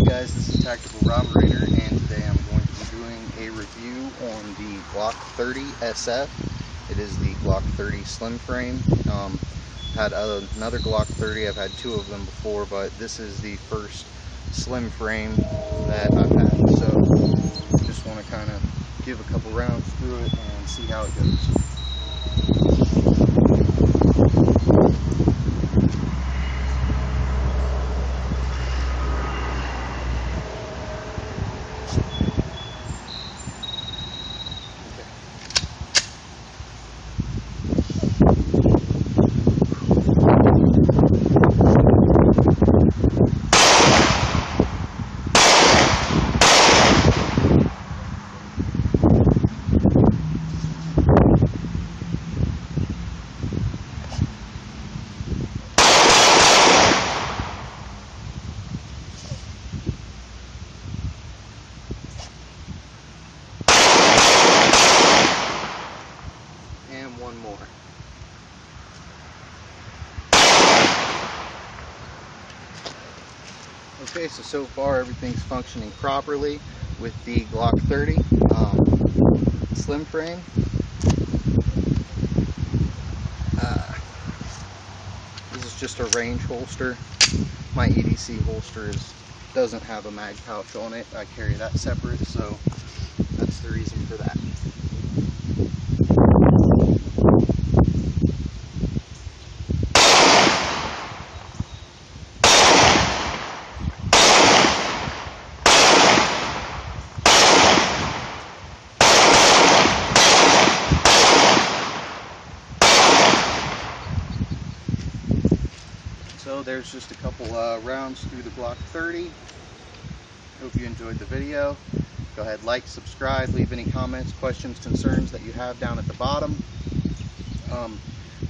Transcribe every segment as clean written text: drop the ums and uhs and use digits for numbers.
Guys, this is Tactical Roberator, and today I'm going to be doing a review on the Glock 30 SF. It is the Glock 30 slim frame. Had another Glock 30. I've had two of them before, but this is the first slim frame that I've had. So just want to kind of give a couple rounds through it and see how it goes. One more. Okay, so far everything's functioning properly with the Glock 30 slim frame. This is just a range holster. My EDC holster doesn't have a mag pouch on it. I carry that separate, so that's the reason for that. So there's just a couple rounds through the Glock 30. Hope you enjoyed the video. Go ahead, like, subscribe, leave any comments, questions, concerns that you have down at the bottom.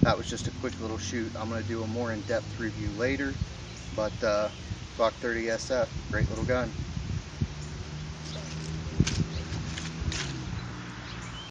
That was just a quick little shoot. I'm going to do a more in-depth review later, but Glock 30 SF, great little gun.